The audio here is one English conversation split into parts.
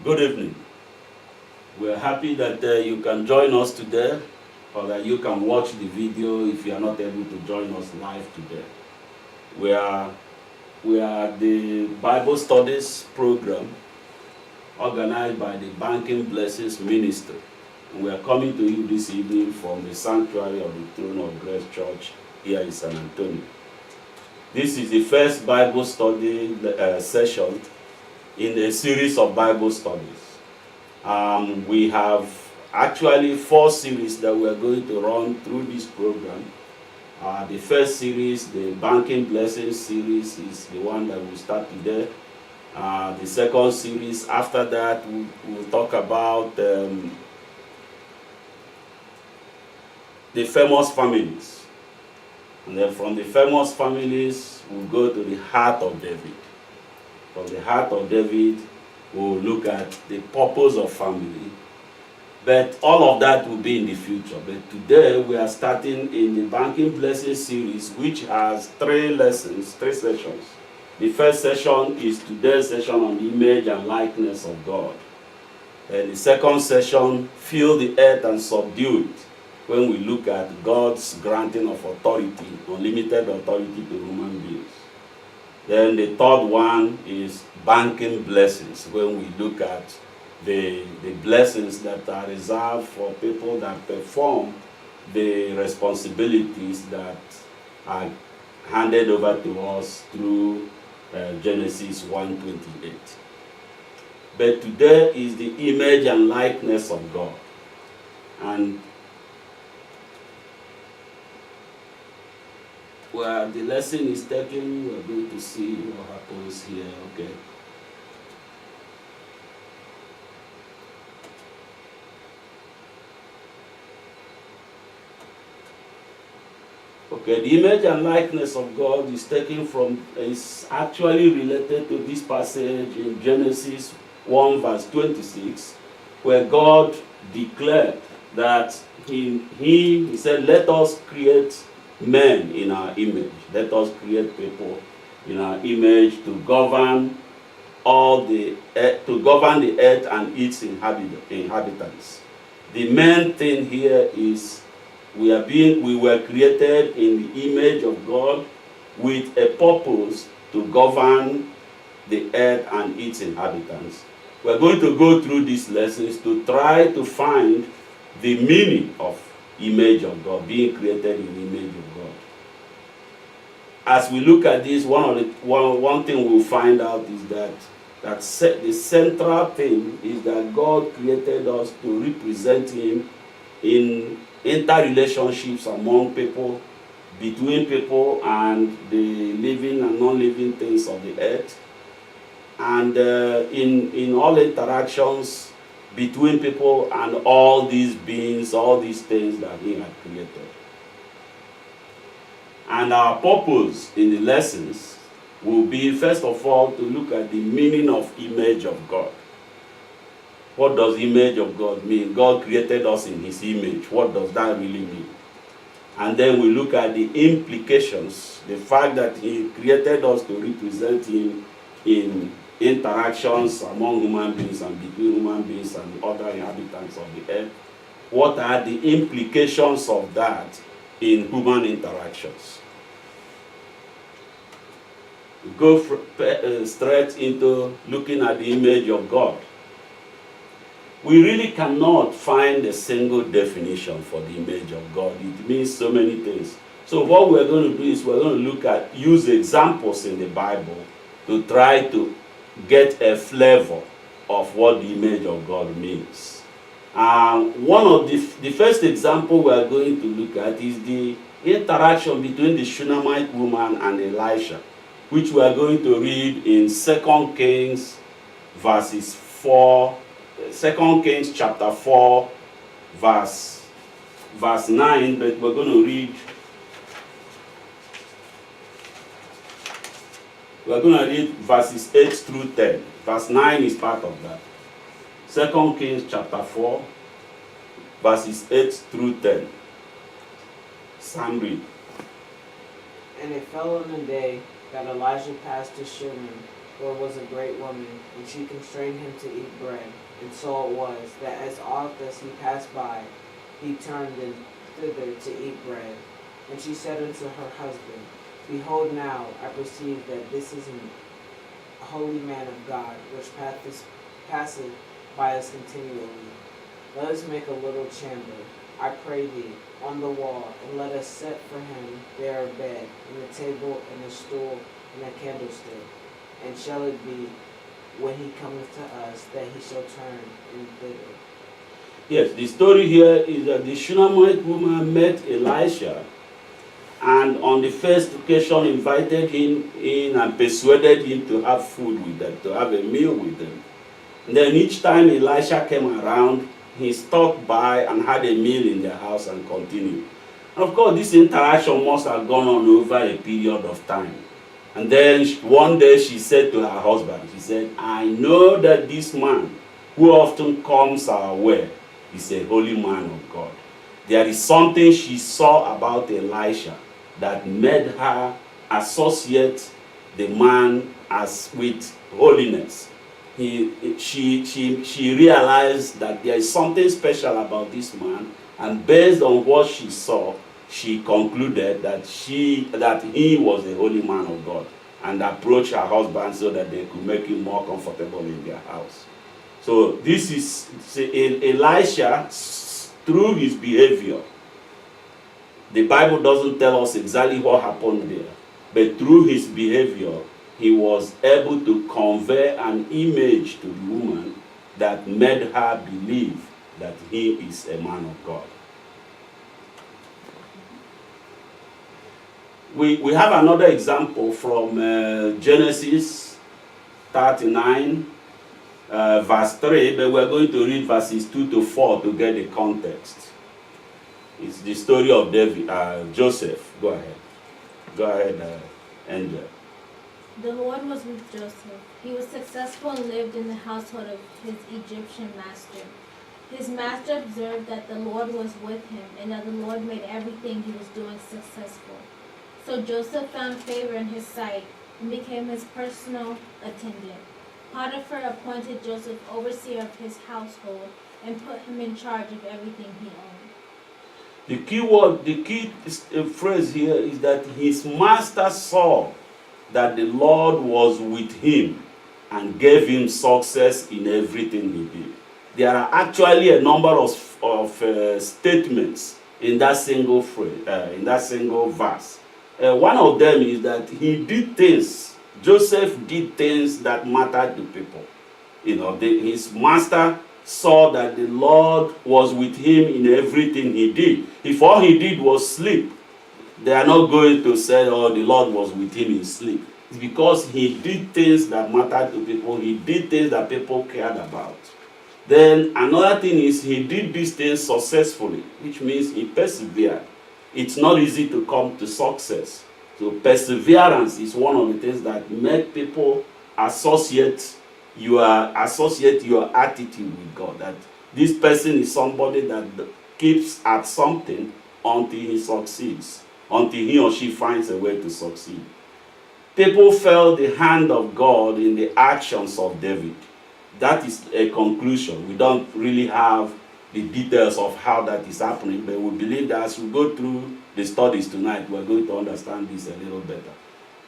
Good evening. We're happy that you can join us today, or that you can watch the video if you are not able to join us live today. We are the Bible Studies program organized by the Banking Blessings Ministry. And we are coming to you this evening from the sanctuary of the Throne of Grace Church here in San Antonio. This is the first Bible study session in a series of Bible studies. We have actually 4 series that we are going to run through this program. The first series, the Banking Blessings series, is the one that we start today. The second series, after that, we'll talk about the famous families. And then from the famous families, we'll go to the heart of David. From the heart of David, we'll look at the purpose of family. But all of that will be in the future. But today we are starting in the Banking Blessings series, which has 3 lessons, 3 sessions. The first session is today's session on the image and likeness of God. And the second session, fill the earth and subdue it, when we look at God's granting of authority, unlimited authority to human beings. Then the third one is banking blessings, when we look at the blessings that are reserved for people that perform the responsibilities that are handed over to us through Genesis 1:28. But today is the image and likeness of God. And where the lesson is taken, we're going to see what happens here. Okay. Okay, the image and likeness of God is taken from, is actually related to this passage in Genesis 1 verse 26, where God declared that he said, let us create men in our image. Let us create people in our image to govern the earth and its inhabitants. The main thing here is we were created in the image of God with a purpose to govern the earth and its inhabitants. We're going to go through these lessons to try to find the meaning of image of God, being created in the image of God. As we look at this, one thing we'll find out is that the central thing is that God created us to represent Him in interrelationships among people, between people and the living and non-living things of the earth, and in all interactions between people and all these beings, all these things that He had created. And our purpose in the lessons will be, first of all, to look at the meaning of image of God. What does image of God mean? God created us in His image. What does that really mean? And then we look at the implications, the fact that He created us to represent Him in interactions among human beings and between human beings and the other inhabitants of the earth. What are the implications of that in human interactions? We go straight into looking at the image of God. We really cannot find a single definition for the image of God. It means so many things. So what we're going to do is we're going to use examples in the Bible to try to get a flavor of what the image of God means. One of the first example we are going to look at is the interaction between the Shunammite woman and Elisha, which we are going to read in 2 Kings verses 4, 2 Kings chapter 4 verse 9, but we're going to read verses 8 through 10. Verse 9 is part of that. 2 Kings chapter 4 verses 8 through 10. Sam read. And it fell on the day that Elijah passed to Shunem, or was a great woman, and she constrained him to eat bread. And so it was, that as oft as he passed by, he turned in thither to eat bread. And she said unto her husband, Behold now, I perceive that this is a holy man of God, which passeth by us continually. Let us make a little chamber, I pray thee, on the wall, and let us set for him there a bed, and a table, and a stool, and a candlestick. And shall it be, when he cometh to us, that he shall turn in thither? Yes, the story here is that the Shunammite woman met Elisha, and on the first occasion invited him in and persuaded him to have food with them, to have a meal with them. And then each time Elisha came around, he stopped by and had a meal in their house and continued. And of course, this interaction must have gone on over a period of time. And then one day she said to her husband, she said, I know that this man who often comes our way is a holy man of God. There is something she saw about Elisha that made her associate the man as with holiness. She realized that there is something special about this man, and based on what she saw, she concluded that he was a holy man of God, and approached her husband so that they could make him more comfortable in their house. So this is Elisha, through his behavior. The Bible doesn't tell us exactly what happened there, but through his behavior, he was able to convey an image to the woman that made her believe that he is a man of God. We have another example from Genesis 39, verse 3, but we're going to read verses 2 to 4 to get the context. It's the story of Joseph. Go ahead, Angel. The Lord was with Joseph. He was successful and lived in the household of his Egyptian master. His master observed that the Lord was with him, and that the Lord made everything he was doing successful. So Joseph found favor in his sight and became his personal attendant. Potiphar appointed Joseph overseer of his household and put him in charge of everything he owned. The key phrase here is that his master saw that the Lord was with him and gave him success in everything he did. There are actually a number of statements in that single phrase, in that single verse. One of them is that he did things. Joseph did things that mattered to people. His master saw that the Lord was with him in everything he did. If all he did was sleep, they are not going to say, oh, the Lord was with him in sleep. It's because he did things that mattered to people. He did things that people cared about. Then another thing is he did these things successfully, which means he persevered. It's not easy to come to success. So perseverance is one of the things that make people associate your attitude with God. That this person is somebody that keeps at something until he succeeds, until he or she finds a way to succeed. People felt the hand of God in the actions of David. That is a conclusion. We don't really have the details of how that is happening, but we believe that as we go through the studies tonight, we're going to understand this a little better.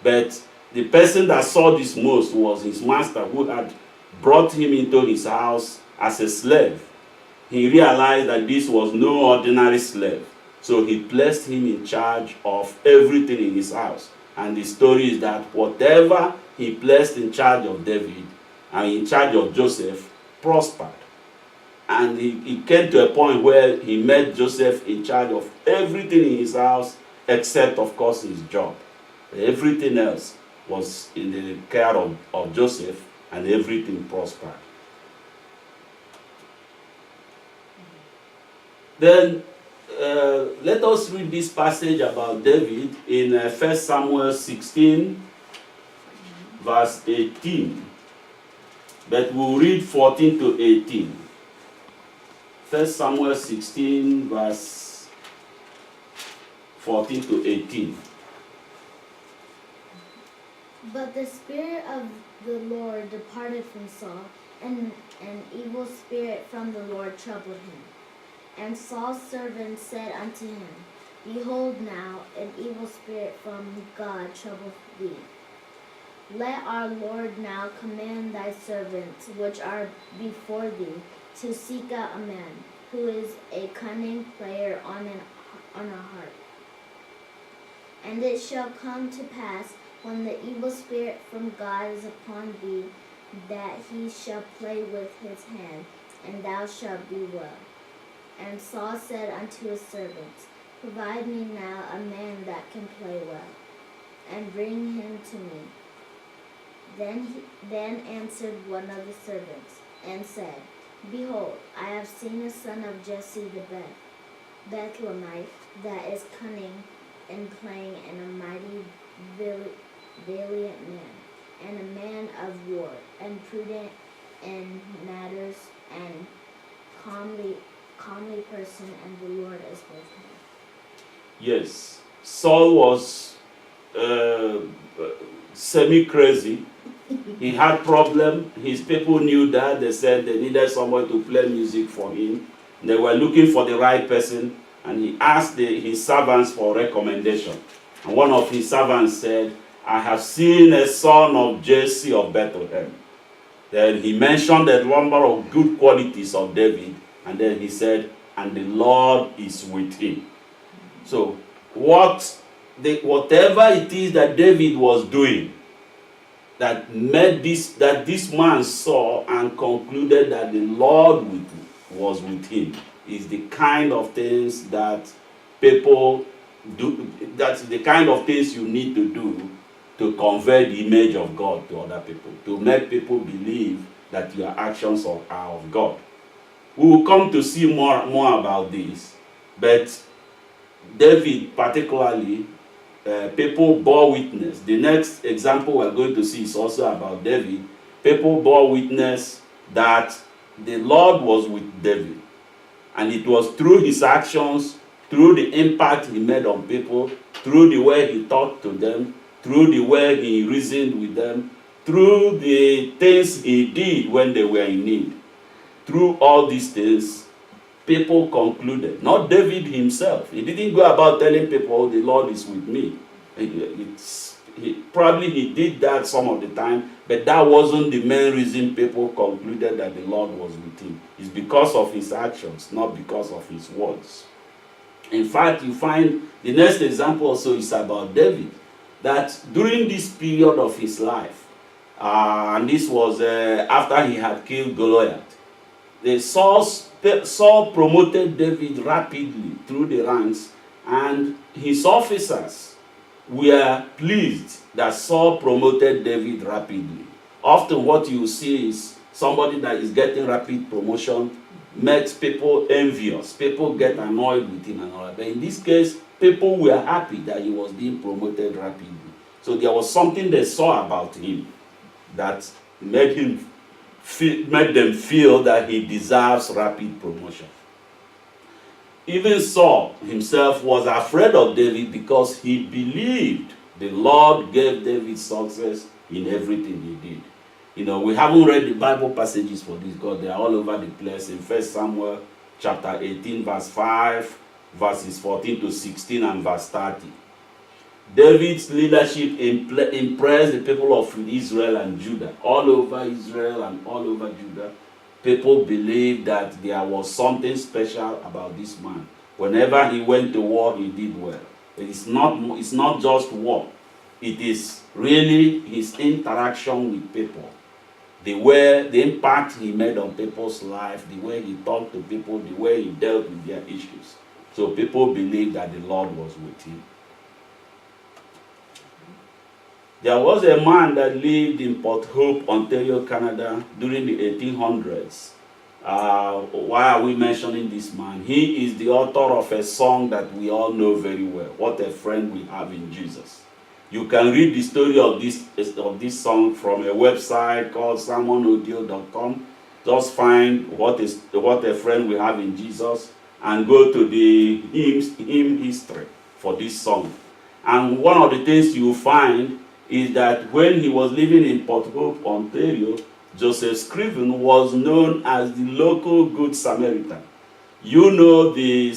But the person that saw this most was his master, who had brought him into his house as a slave. He realized that this was no ordinary slave, so he placed him in charge of everything in his house. And the story is that whatever he placed in charge of David and in charge of Joseph prospered. And he came to a point where he made Joseph in charge of everything in his house, except, of course, his job. Everything else was in the care of Joseph, and everything prospered. Then let us read this passage about David in 1 Samuel 16, verse 18. But we'll read 14 to 18. 1 Samuel 16, verse 14 to 18. But the spirit of the Lord departed from Saul, and an evil spirit from the Lord troubled him. And Saul's servant said unto him, Behold now, an evil spirit from God troubleth thee. Let our Lord now command thy servants, which are before thee, to seek out a man, who is a cunning player on a harp. And it shall come to pass, when the evil spirit from God is upon thee, that he shall play with his hand, and thou shalt be well. And Saul said unto his servants, Provide me now a man that can play well, and bring him to me. Then answered one of the servants, and said, Behold, I have seen a son of Jesse the Bethlehemite, that is cunning in playing, and a mighty valiant man, and a man of war, and prudent in matters, and comely person, and the Lord is with him. Yes, Saul was semi-crazy. He had problem. His people knew that. They said they needed someone to play music for him. They were looking for the right person, and he asked his servants for recommendation. And one of his servants said, I have seen a son of Jesse of Bethlehem. Then he mentioned a number of good qualities of David, and then he said, and the Lord is with him. So whatever it is that David was doing, that this man saw and concluded that the Lord was with him, is the kind of things that people do. That's the kind of things you need to do to convey the image of God to other people, to make people believe that your actions are of God. We will come to see more about this, but David particularly, people bore witness. The next example we're going to see is also about David. People bore witness that the Lord was with David. And it was through his actions, through the impact he made on people, through the way he talked to them, through the way he reasoned with them, through the things he did when they were in need. Through all these things, people concluded, not David himself. He didn't go about telling people, the Lord is with me. Probably he did that some of the time, but that wasn't the main reason people concluded that the Lord was with him. It's because of his actions, not because of his words. In fact, you find the next example also is about David, that during this period of his life, and this was after he had killed Goliath, Saul promoted David rapidly through the ranks, and his officers were pleased that Saul promoted David rapidly. Often what you see is somebody that is getting rapid promotion makes people envious. People get annoyed with him and all that. But in this case, people were happy that he was being promoted rapidly. So there was something they saw about him that made them feel that he deserves rapid promotion. Even Saul himself was afraid of David because he believed the Lord gave David success in everything he did. You know, we haven't read the Bible passages for this because they are all over the place. In 1 Samuel chapter 18, verse 5, verses 14 to 16, and verse 30. David's leadership impressed the people of Israel and Judah. All over Israel and all over Judah, people believed that there was something special about this man. Whenever he went to war, he did well. It's not just war. It is really his interaction with people. The impact he made on people's life, the way he talked to people, the way he dealt with their issues. So people believed that the Lord was with him. There was a man that lived in Port Hope, Ontario, Canada during the 1800s. Why are we mentioning this man? He is the author of a song that we all know very well, What a Friend We Have in Jesus. You can read the story of this song from a website called sermonaudio.com. Just find what a friend we have in Jesus and go to the hymn history for this song. And one of the things you find is that when he was living in Port Hope, Ontario, Joseph Scriven was known as the local Good Samaritan. You know the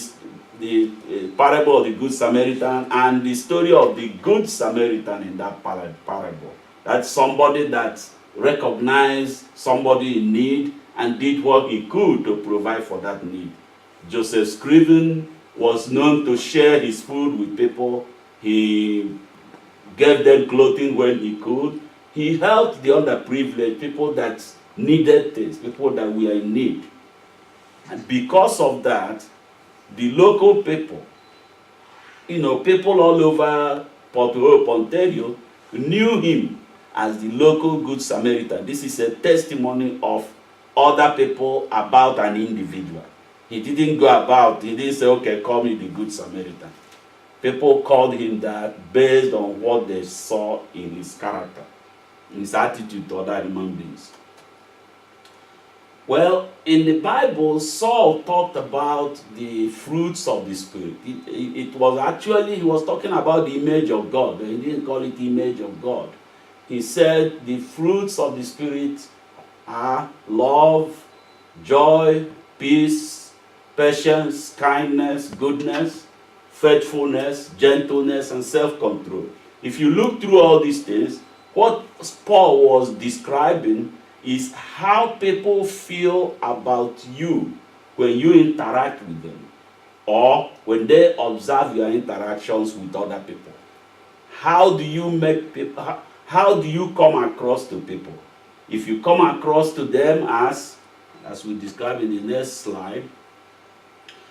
parable of the Good Samaritan and the story of the Good Samaritan in that parable. That's somebody that recognized somebody in need and did what he could to provide for that need. Joseph Scriven was known to share his food with people. He gave them clothing when he could. He helped the underprivileged, people that needed things, people that were in need. And because of that, the local people, people all over Port Hope, Ontario, knew him as the local Good Samaritan. This is a testimony of other people about an individual. He didn't go about, he didn't say, okay, call me the Good Samaritan. People called him that based on what they saw in his character, in his attitude to other human beings. Well, in the Bible, Saul talked about the fruits of the Spirit. It was actually, he was talking about the image of God, but he didn't call it the image of God. He said the fruits of the Spirit are love, joy, peace, patience, kindness, goodness, faithfulness, gentleness, and self-control. If you look through all these things, what Paul was describing is how people feel about you when you interact with them, or when they observe your interactions with other people. How do you make people, how do you come across to people? If you come across to them as we describe in the next slide,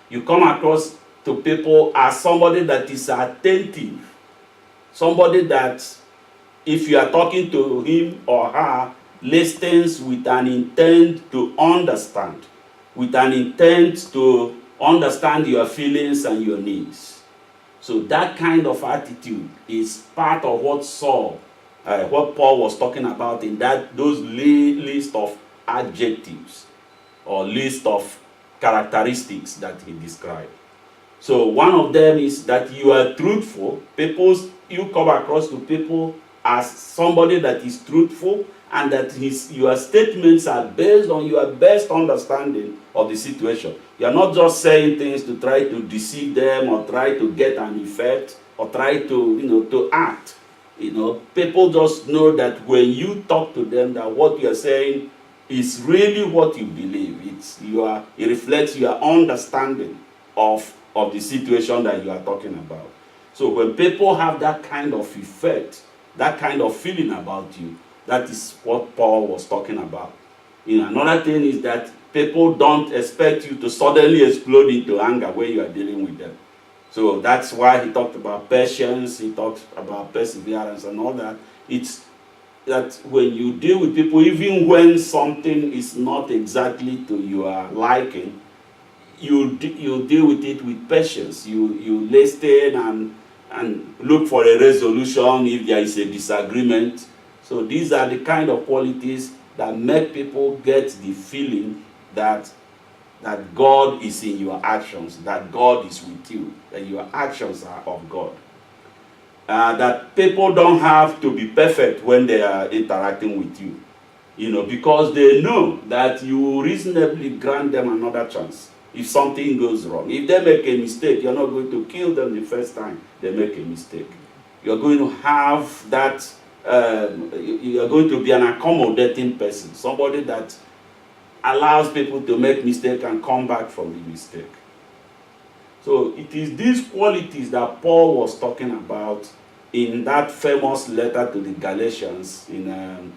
you come across to people as somebody that is attentive, somebody that, if you are talking to him or her, listens with an intent to understand, with an intent to understand your feelings and your needs. So that kind of attitude is part of what what Paul was talking about in those list of adjectives or list of characteristics that he described. So one of them is that you are truthful. You come across to people as somebody that is truthful, and that your statements are based on your best understanding of the situation. You are not just saying things to try to deceive them or try to get an effect or try to, to act. People just know that when you talk to them, that what you are saying is really what you believe. It reflects your understanding of the situation that you are talking about. So when people have that kind of effect, that kind of feeling about you, that is what Paul was talking about. Another thing is that people don't expect you to suddenly explode into anger when you are dealing with them. So that's why he talked about patience, he talked about perseverance and all that. It's that when you deal with people, even when something is not exactly to your liking, you deal with it with patience. You listen and look for a resolution if there is a disagreement. So these are the kind of qualities that make people get the feeling that God is in your actions, that God is with you, that your actions are of God. That people don't have to be perfect when they are interacting with you, because they know that you will reasonably grant them another chance if something goes wrong. If they make a mistake, you're not going to kill them the first time they make a mistake. You're going to have that. You're going to be an accommodating person, somebody that allows people to make mistakes and come back from the mistake. So it is these qualities that Paul was talking about in that famous letter to the Galatians, in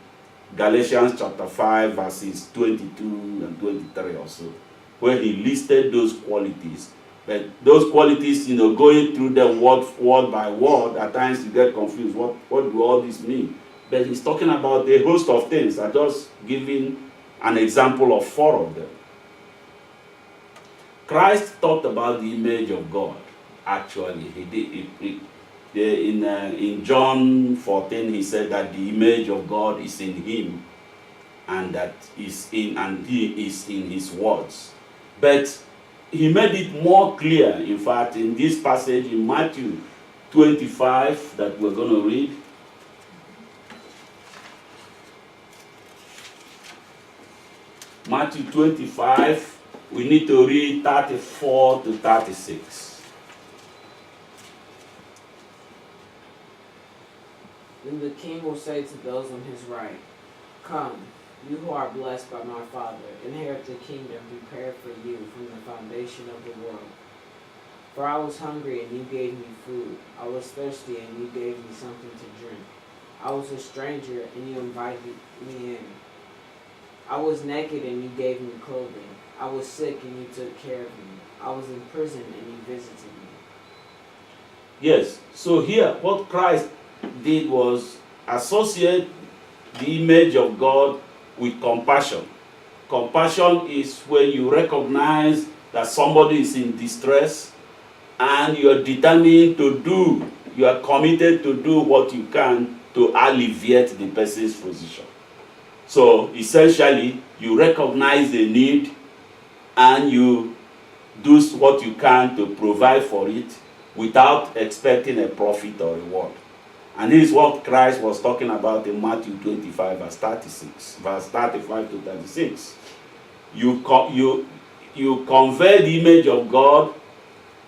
Galatians chapter 5, verses 22 and 23 or so, where he listed those qualities. But those qualities, going through them word by word, at times you get confused. What do all this mean? But he's talking about a host of things. I'm just giving an example of 4 of them. Christ talked about the image of God. Actually, he did. In John 14, he said that the image of God is in him, and he is in his words. But he made it more clear, in fact, in this passage in Matthew 25 that we're going to read. Matthew 25, we need to read 34 to 36. Then the king will say to those on his right, "Come, you who are blessed by my Father, inherit the kingdom prepared for you from the foundation of the world. For I was hungry, and you gave me food. I was thirsty, and you gave me something to drink. I was a stranger, and you invited me in. I was naked, and you gave me clothing. I was sick, and you took care of me. I was in prison, and you visited me." Yes, so here what Christ did was associate the image of God with compassion. Compassion is when you recognize that somebody is in distress and you are determined to do, you are committed to do what you can to alleviate the person's position. So essentially, you recognize the need and you do what you can to provide for it without expecting a profit or reward. And this is what Christ was talking about in Matthew 25, verse 36, verse 35 to 36. You convey the image of God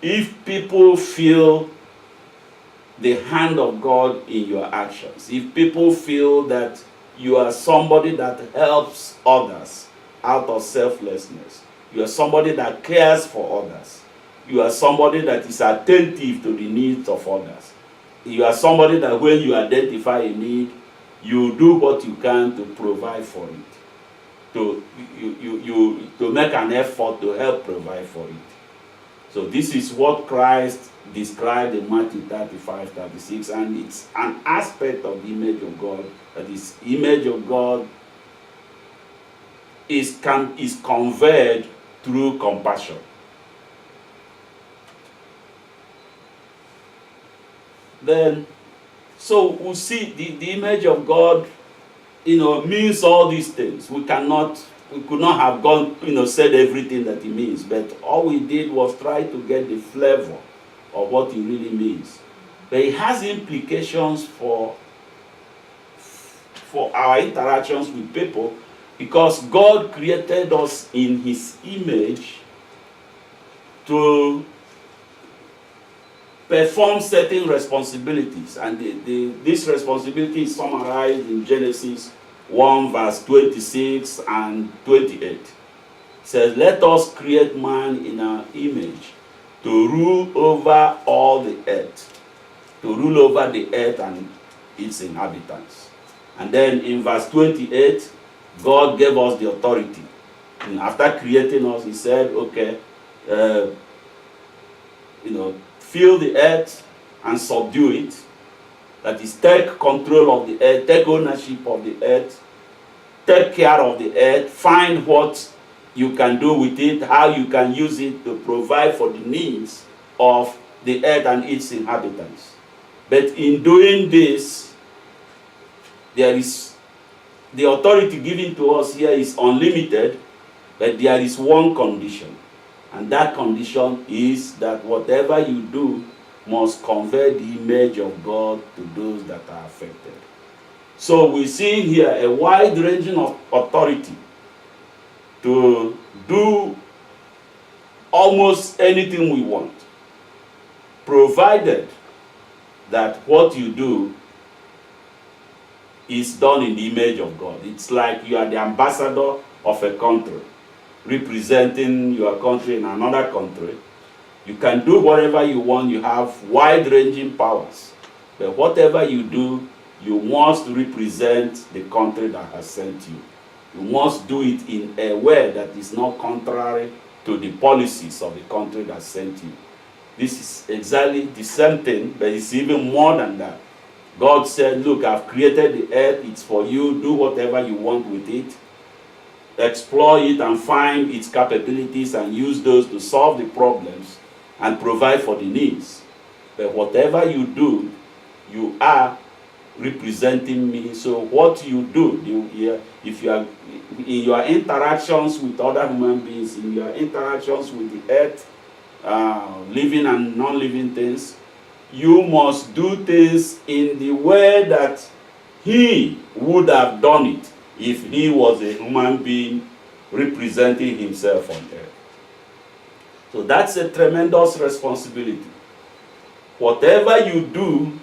if people feel the hand of God in your actions. If people feel that you are somebody that helps others out of selflessness. You are somebody that cares for others. You are somebody that is attentive to the needs of others. You are somebody that when you identify a need, you do what you can to provide for it. To make an effort to help provide for it. So this is what Christ described in Matthew 35, 36, and it's an aspect of the image of God. That is, image of God is conveyed through compassion. Then, so we see the image of God, means all these things. We could not have gone, said everything that it means, but all we did was try to get the flavor of what it really means. But it has implications for our interactions with people, because God created us in His image to perform certain responsibilities, and this responsibility is summarized in Genesis 1 verse 26 and 28. It says, "Let us create man in our image to rule over all the earth," to rule over the earth and its inhabitants. And then in verse 28, God gave us the authority. And after creating us, He said, okay, fill the earth and subdue it. That is, take control of the earth, take ownership of the earth, take care of the earth, find what you can do with it, how you can use it to provide for the needs of the earth and its inhabitants. But in doing this, there is the authority given to us here is unlimited, but there is one condition. And that condition is that whatever you do must convey the image of God to those that are affected. So we see here a wide-ranging of authority to do almost anything we want, provided that what you do is done in the image of God. It's like you are the ambassador of a country, representing your country in another country. You can do whatever you want. You have wide-ranging powers. But whatever you do, you must represent the country that has sent you. You must do it in a way that is not contrary to the policies of the country that sent you. This is exactly the same thing, but it's even more than that. God said, look, I've created the earth. It's for you. Do whatever you want with it. Exploit it and find its capabilities and use those to solve the problems and provide for the needs. But whatever you do, you are representing me. So what you do, if you are in your interactions with other human beings, in your interactions with the earth, living and non-living things, you must do things in the way that He would have done it if He was a human being representing himself on earth. So that's a tremendous responsibility. Whatever you do,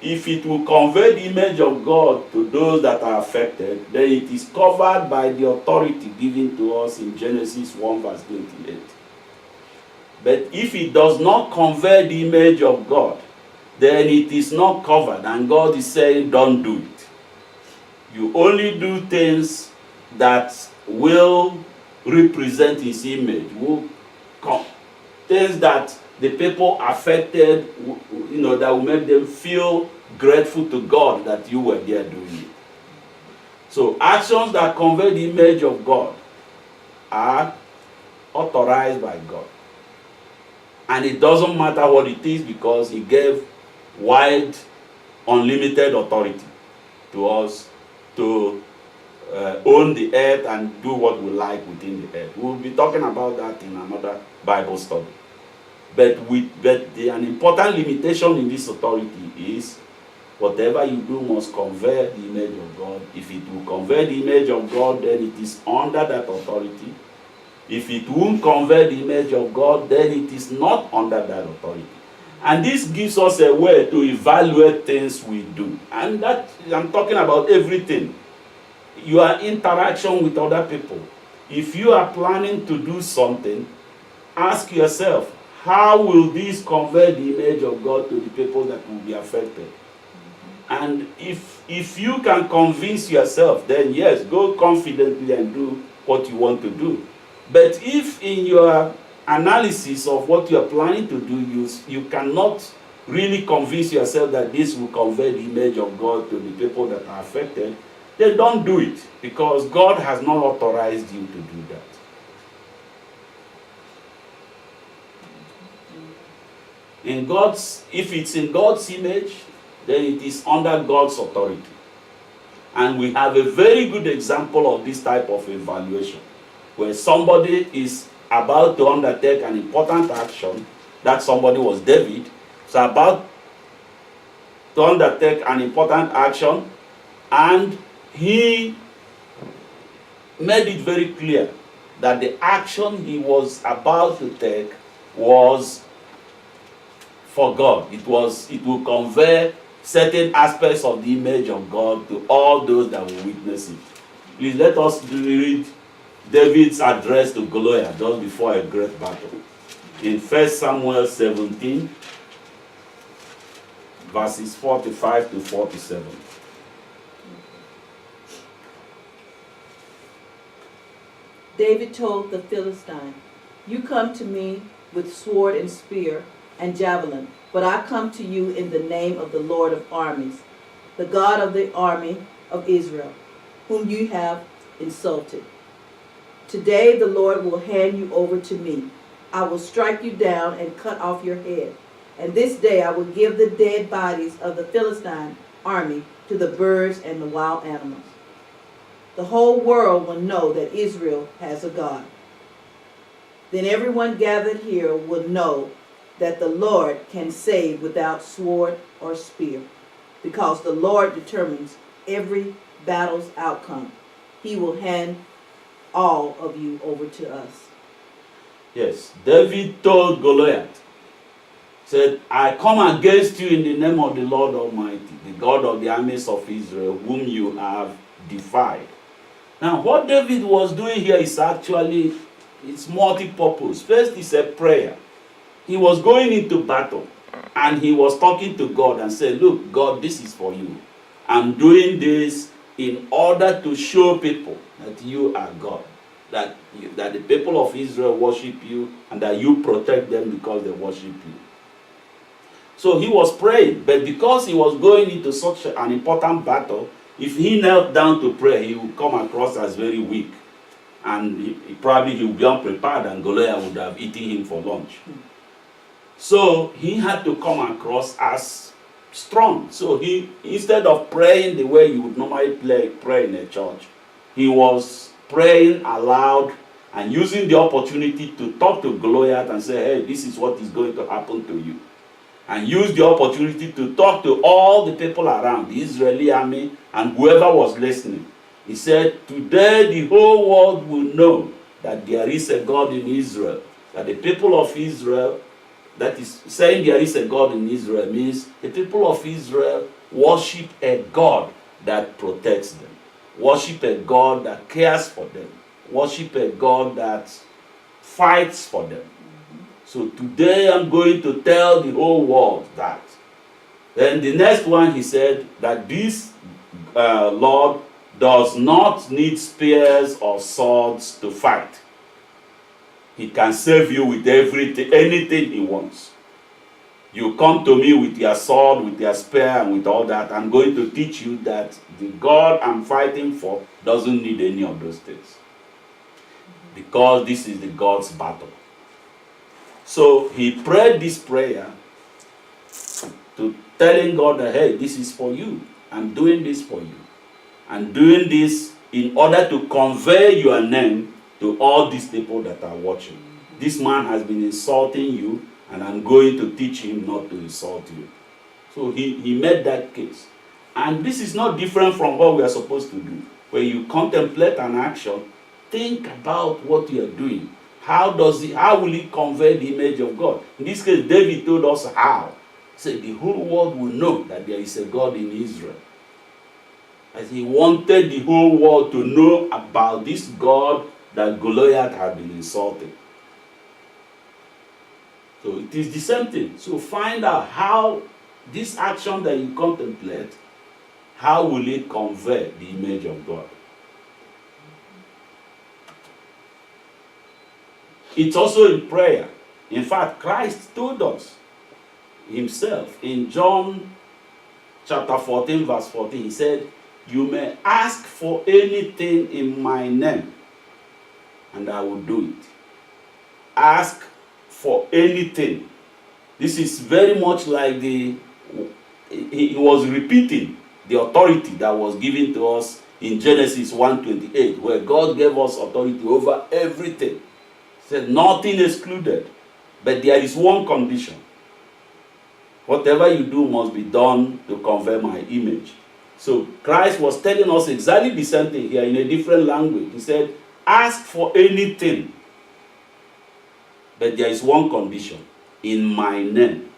if it will convey the image of God to those that are affected, then it is covered by the authority given to us in Genesis 1 verse 28. But if it does not convey the image of God, then it is not covered, and God is saying, don't do it. You only do things that will represent his image, things that the people affected, that will make them feel grateful to God that you were there doing it. So actions that convey the image of God are authorized by God. And it doesn't matter what it is, because he gave wide, unlimited authority to us to own the earth and do what we like within the earth. We'll be talking about that in another Bible study. But an important limitation in this authority is whatever you do must convey the image of God. If it will convey the image of God, then it is under that authority. If it won't convey the image of God, then it is not under that authority. And this gives us a way to evaluate things we do. And that, I'm talking about everything. Your interaction with other people. If you are planning to do something, ask yourself, how will this convey the image of God to the people that will be affected? And if you can convince yourself, then yes, go confidently and do what you want to do. But if in your analysis of what you are planning to do, you cannot really convince yourself that this will convey the image of God to the people that are affected, then don't do it, because God has not authorized you to do that. If it's in God's image, then it is under God's authority. And we have a very good example of this type of evaluation, where somebody is about to undertake an important action. That somebody was David. So about to undertake an important action, and he made it very clear that the action he was about to take was for God. It will convey certain aspects of the image of God to all those that will witness it. Please let us read David's address to Goliath just before a great battle. In 1 Samuel 17, verses 45 to 47. David told the Philistine, "You come to me with sword and spear and javelin, but I come to you in the name of the Lord of armies, the God of the army of Israel, whom you have insulted. Today the Lord will hand you over to me. I will strike you down and cut off your head. And this day I will give the dead bodies of the Philistine army to the birds and the wild animals. The whole world will know that Israel has a God. Then everyone gathered here will know that the Lord can save without sword or spear, because the Lord determines every battle's outcome. He will hand all of you over to us." Yes, David told Goliath, said, "I come against you in the name of the Lord Almighty, the God of the armies of Israel, whom you have defied." Now, what David was doing here is actually, it's multi-purpose. First is a prayer. He was going into battle, and he was talking to God and said, "Look, God, this is for you. I'm doing this in order to show people that you are God, that the people of Israel worship you, and that you protect them because they worship you." So he was praying, but because he was going into such an important battle, if he knelt down to pray, he would come across as very weak, and he would be unprepared, and Goliath would have eaten him for lunch. So he had to come across as strong. So he, instead of praying the way you would normally pray in a church, he was praying aloud and using the opportunity to talk to Goliath and say, "Hey, this is what is going to happen to you." And use the opportunity to talk to all the people around, the Israeli army and whoever was listening. He said, today the whole world will know that there is a God in Israel. That the people of Israel, that is saying there is a God in Israel, means the people of Israel worship a God that protects them, worship a God that cares for them, worship a God that fights for them. So today I'm going to tell the whole world that. Then the next one, he said that this Lord does not need spears or swords to fight. He can save you with everything, anything he wants. You come to me with your sword, with your spear, and with all that. I'm going to teach you that the God I'm fighting for doesn't need any of those things. Because this is the God's battle. So he prayed this prayer to telling God that, hey, this is for you. I'm doing this for you. I'm doing this in order to convey your name to all these people that are watching. This man has been insulting you, and I'm going to teach him not to insult you. So he made that case. And this is not different from what we are supposed to do. When you contemplate an action, think about what you are doing. How will it convey the image of God? In this case, David told us how. He said the whole world will know that there is a God in Israel. As he wanted the whole world to know about this God that Goliath had been insulting. So it is the same thing. So find out how this action that you contemplate, how will it convey the image of God? It's also in prayer. In fact, Christ told us himself in John chapter 14, verse 14, he said, you may ask for anything in my name, and I will do it. Ask for anything. This is very much like he was repeating the authority that was given to us in Genesis 1:28, where God gave us authority over everything. He said nothing excluded, but there is one condition. Whatever you do must be done to convey my image. So Christ was telling us exactly the same thing here in a different language. He said, ask for anything. But there is one condition. In my name.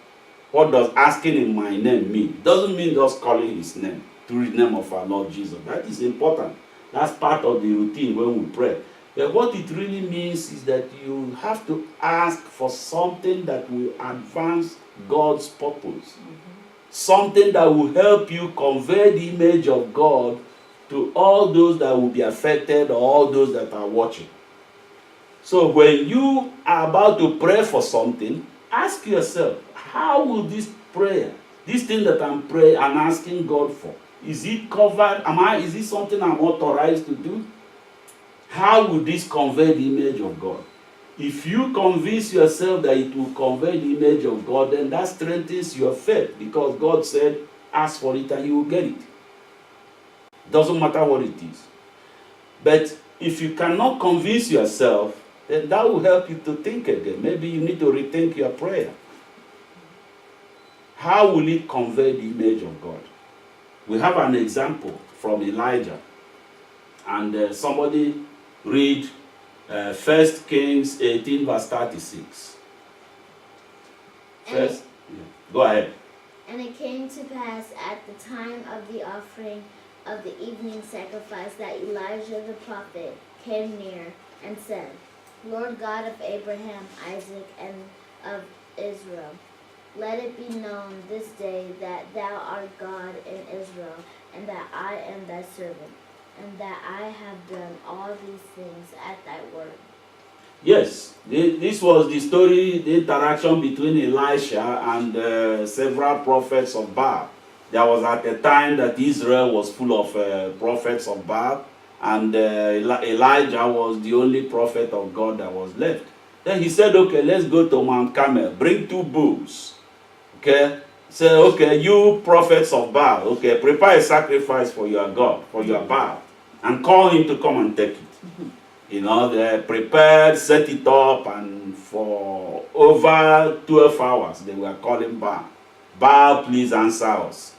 What does asking in my name mean? It doesn't mean just calling his name, through the name of our Lord Jesus. That is important. That's part of the routine when we pray. But what it really means is that you have to ask for something that will advance God's purpose. Something that will help you convey the image of God to all those that will be affected or all those that are watching. So when you are about to pray for something, ask yourself, how will this prayer, this thing that I'm praying and asking God for, is it covered? Is it something I'm authorized to do? How will this convey the image of God? If you convince yourself that it will convey the image of God, then that strengthens your faith, because God said, ask for it and you will get it. Doesn't matter what it is. But if you cannot convince yourself, then that will help you to think again. Maybe you need to rethink your prayer. How will it convey the image of God? We have an example from Elijah. And somebody read 1 Kings 18, verse 36. First, go ahead. And it came to pass at the time of the offering of the evening sacrifice that Elijah the prophet came near and said, Lord God of Abraham, Isaac, and of Israel, let it be known this day that thou art God in Israel, and that I am thy servant, and that I have done all these things at thy word. Yes, this was the story, the interaction between Elisha and several prophets of Baal. There was at a time that Israel was full of prophets of Baal, and Elijah was the only prophet of God that was left. Then he said, okay, let's go to Mount Carmel, bring 2 bulls. Okay, say, okay, you prophets of Baal, okay, prepare a sacrifice for your God, for your Baal, and call him to come and take it. You know, they prepared, set it up, and for over 12 hours, they were calling Baal. Baal, please answer us.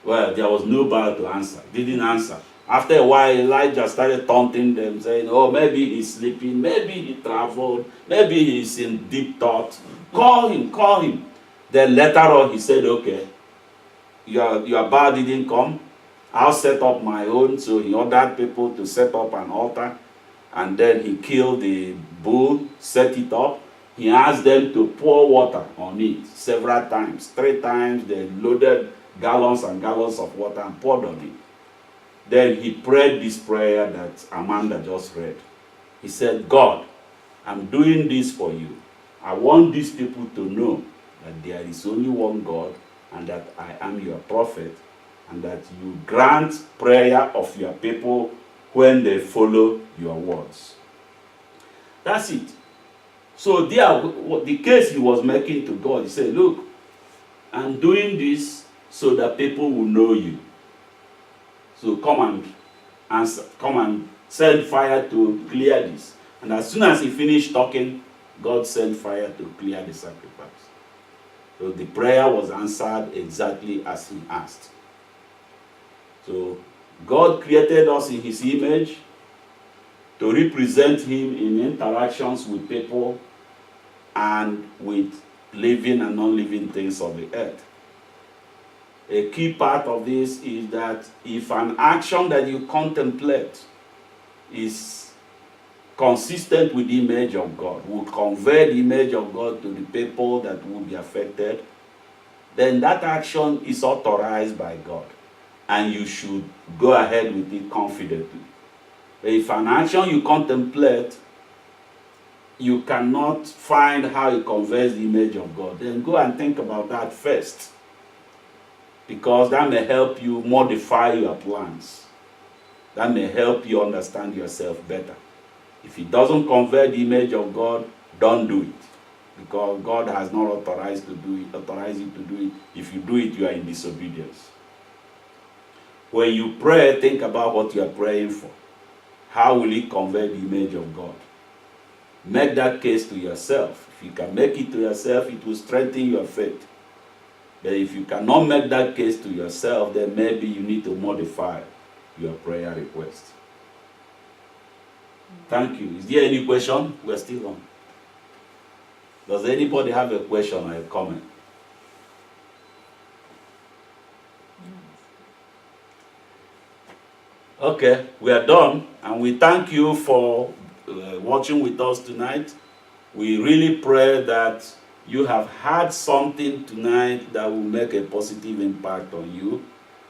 Well, there was no Baal to answer. Didn't answer. After a while, Elijah started taunting them, saying, oh, maybe he's sleeping, maybe he traveled, maybe he's in deep thought. Call him, call him. Then later on, he said, okay, your bar didn't come. I'll set up my own. So he ordered people to set up an altar. And then he killed the bull, set it up. He asked them to pour water on it several times. 3 times they loaded gallons and gallons of water and poured on it. Then he prayed this prayer that Amanda just read. He said, God, I'm doing this for you. I want these people to know that there is only one God and that I am your prophet, and that you grant prayer of your people when they follow your words. That's it. So there, the case he was making to God, he said, look, I'm doing this so that people will know you. So come and answer, come and send fire to clear this. And as soon as he finished talking, God sent fire to clear the sacrifice. So the prayer was answered exactly as he asked. So God created us in his image to represent him in interactions with people and with living and non-living things of the earth. A key part of this is that if an action that you contemplate is consistent with the image of God, will convey the image of God to the people that will be affected, then that action is authorized by God, and you should go ahead with it confidently. But if an action you contemplate, you cannot find how it conveys the image of God, then go and think about that first, because that may help you modify your plans. That may help you understand yourself better. If it doesn't convey the image of God, don't do it, because God has not authorized you to do it. If you do it, you are in disobedience. When you pray, think about what you are praying for. How will it convey the image of God? Make that case to yourself. If you can make it to yourself, it will strengthen your faith. But if you cannot make that case to yourself, then maybe you need to modify your prayer request. Thank you. Is there any question? We're still on. Does anybody have a question or a comment? Okay, we are done, and we thank you for watching with us tonight. We really pray that you have had something tonight that will make a positive impact on you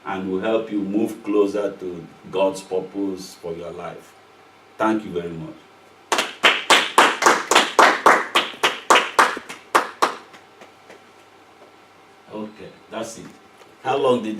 and will help you move closer to God's purpose for your life. Thank you very much. Okay, that's it. How long did